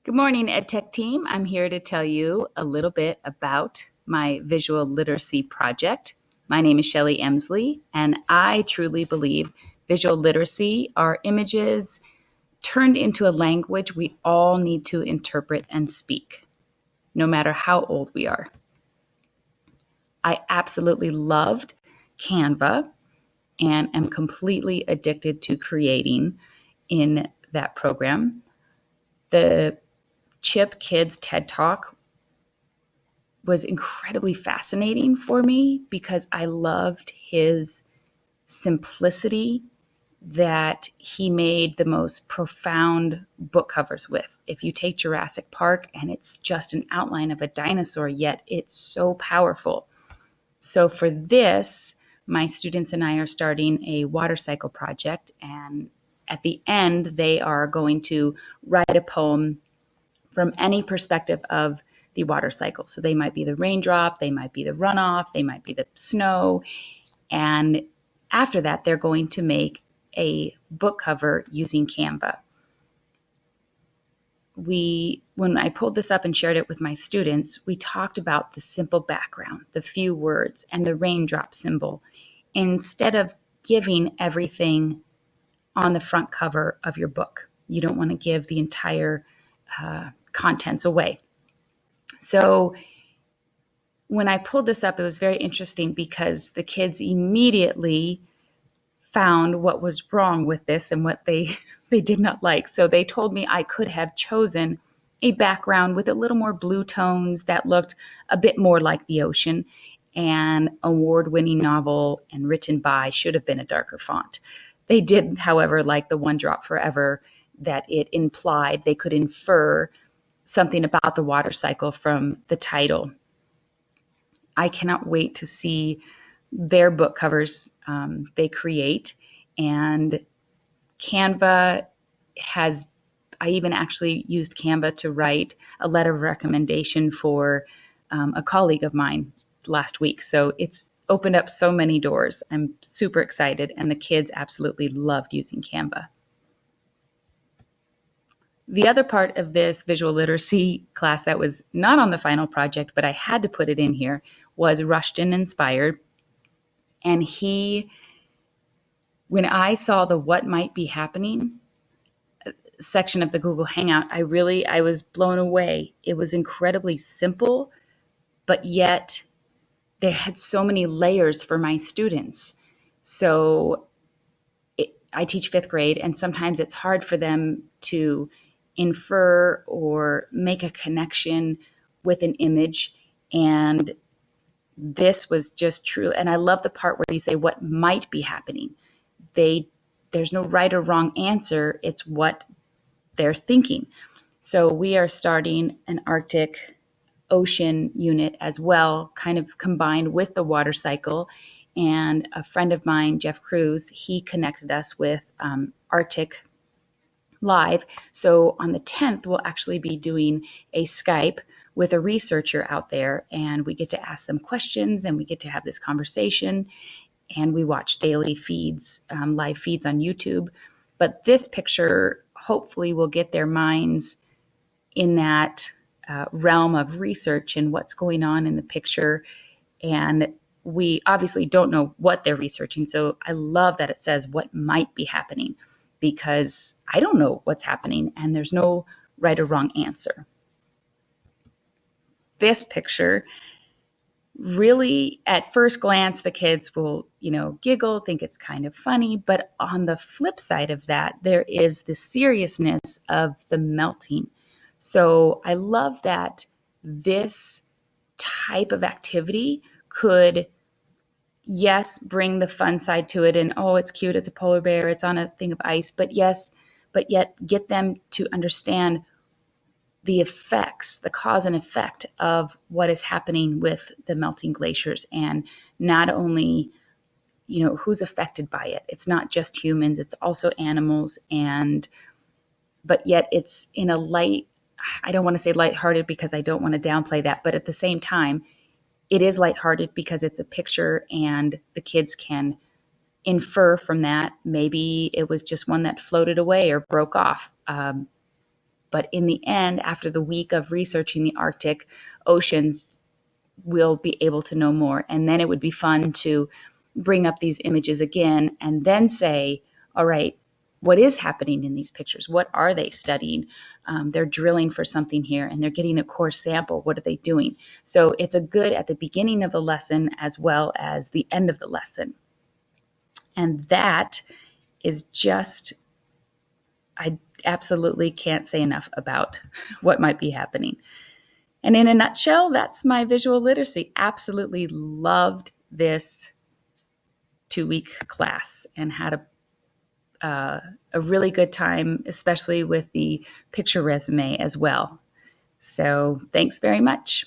Good morning, EdTech team. I'm here to tell you a little bit about my visual literacy project. My name is Shelley Emsley, and I truly believe visual literacy are images turned into a language we all need to interpret and speak, no matter how old we are. I absolutely loved Canva and am completely addicted to creating in that program. The Chip Kids TED Talk was incredibly fascinating for me because I loved his simplicity that he made the most profound book covers with. If you take Jurassic Park and it's just an outline of a dinosaur, yet it's so powerful. So for this, my students and I are starting a water cycle project, and at the end, they are going to write a poem from any perspective of the water cycle. So they might be the raindrop, they might be the runoff, they might be the snow. And after that, they're going to make a book cover using Canva. When I pulled this up and shared it with my students, we talked about the simple background, the few words, and the raindrop symbol, instead of giving everything on the front cover of your book. You don't want to give the entire contents away. So when I pulled this up, it was very interesting because the kids immediately found what was wrong with this and what they did not like. So they told me I could have chosen a background with a little more blue tones that looked a bit more like the ocean, and award-winning novel and written by should have been a darker font. They did, however, like the One Drop Forever, that it implied they could infer something about the water cycle from the title. I cannot wait to see their book covers they create. And Canva I even actually used Canva to write a letter of recommendation for a colleague of mine last week. So it's opened up so many doors. I'm super excited, and the kids absolutely loved using Canva. The other part of this visual literacy class that was not on the final project, but I had to put it in here, was Rushton inspired. And when I saw the what might be happening section of the Google Hangout, I was blown away. It was incredibly simple, but yet they had so many layers for my students. So I teach fifth grade, and sometimes it's hard for them to infer or make a connection with an image. And this was just true. And I love the part where you say what might be happening. There's no right or wrong answer. It's what they're thinking. So we are starting an Arctic Ocean unit as well, kind of combined with the water cycle. And a friend of mine, Jeff Cruz, he connected us with Arctic Live. So on the 10th, we'll actually be doing a Skype with a researcher out there, and we get to ask them questions and we get to have this conversation, and we watch daily feeds, live feeds on YouTube. But this picture hopefully will get their minds in that realm of research and what's going on in the picture. And we obviously don't know what they're researching. So I love that it says what might be happening, because I don't know what's happening and there's no right or wrong answer. This picture really, at first glance, the kids will, giggle, think it's kind of funny. But on the flip side of that, there is the seriousness of the melting. So I love that this type of activity could, yes, bring the fun side to it. And, oh, it's cute. It's a polar bear. It's on a thing of ice. But yet get them to understand the effects, the cause and effect of what is happening with the melting glaciers, and not only, who's affected by it. It's not just humans, it's also animals. But yet it's in a light, I don't want to say lighthearted because I don't want to downplay that, but at the same time, it is lighthearted because it's a picture and the kids can infer from that. Maybe it was just one that floated away or broke off. But in the end, after the week of researching the Arctic oceans, we'll be able to know more. And then it would be fun to bring up these images again and then say, all right, what is happening in these pictures? What are they studying? They're drilling for something here and they're getting a core sample. What are they doing? So it's a good at the beginning of the lesson as well as the end of the lesson. And that is just, I absolutely can't say enough about what might be happening. And in a nutshell, that's my visual literacy. Absolutely loved this 2-week class and had a really good time, especially with the picture resume as well. So thanks very much.